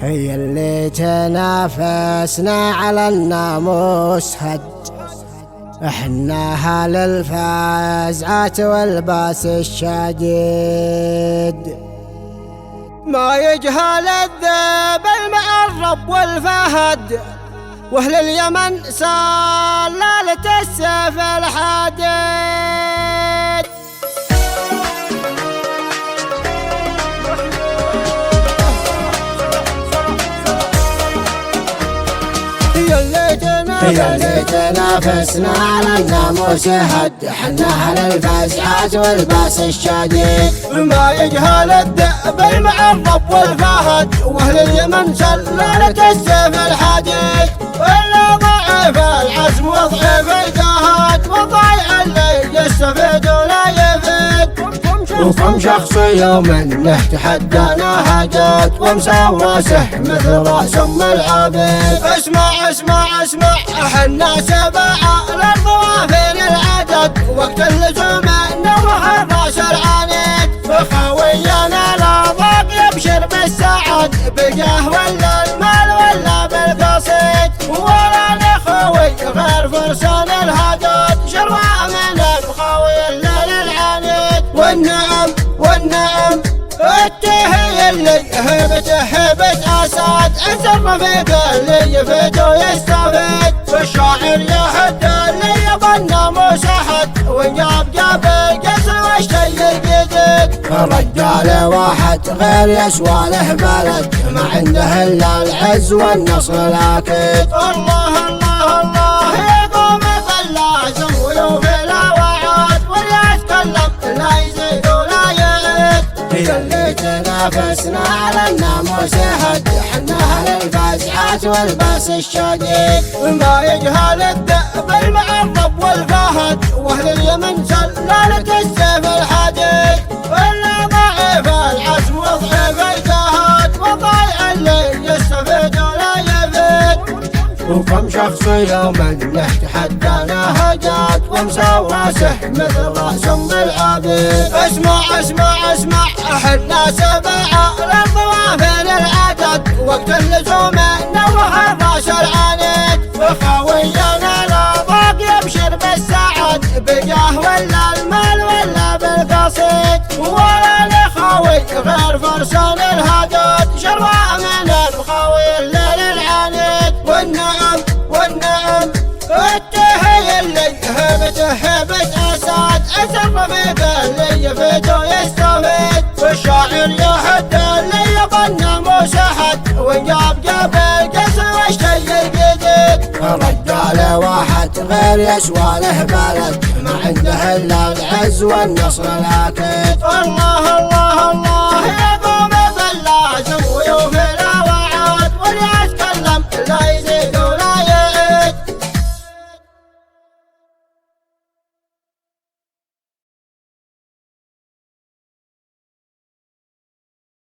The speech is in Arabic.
هي اللي تنافسنا على الناموس هد، احناها للفزعات والباس الشديد. ما يجهل الذئب المعرب والفهد، واهل اليمن سلالة السيف الحديد. هي اللي تنافسنا على الناموس هد، حناها للفزعات والباس الشديد. ما يجهل الذئب المعرب والفهد، واهل اليمن سلالة السيف الحديد. ولا ضعيف العزم وضعيف الجهاد، وضايع اللي يستفيد ولا يفيد. وكم شخص يوما تحدانا هجت، ومسوسه مثل راس ام العبيد. اسمع اسمع اسمع، احنا سبعة للضوافر العدد، وقت اللزوم نروح الراس العنيد. فخوينا لا ضاق يبشر بالسعد، بجاه ولا المال ولا بالقصيد. ولا لخوي غير فرسان الهدد، شرع من الخوي الليل العنيد. والنعم والنعم التهي اللي هبة أسد، انسر في اللي يفيد ويستفيد. والشاعر يحد اللي يظن مسحد، وجاب جاب القصر والشي الجديد. رجال واحد غير يسوى له بلد، ما عنده الا العز والنصر الاكيد. الله الله الله يقوم باللازم ويوفي الوعد، ولا يتكلم لا يزيد ولا يعيد. هي اللي تنافسنا على الناموس هد، حناها للفزعات والباس الشديد. ما يجهل الذئب المعرب والفهد، واهل اليمن سلالة السيف الحديد. ولا ضعيف العزم وضعيف الجهاد، وضايع اللي يستفيد ولا يفيد. وكم شخص يوما تحدانا هجت، ومسوسه مثل راس ام العبيد. اسمع اسمع اسمع، احنا سبعة للضوافر العدد، وقت اللزوم نروح الراس العنيد. فخوينا لا ضاق يبشر بالسعد، بجاه ولا المال ولا بالقصيد. ولا لخوي غير فرسان الهدد، شرع من الخوي الليل العنيد. والنعم والنعم التهي اللي هبة أسد، انسر في اللي يفيد ويستفيد. والشاعر يحد اللي يظن مسحد، وجاب جاب القصر والشي الجديد. رجال واحد غير يسوى له بلد، ما عنده الا العز والنصر الاكيد. الله الله الله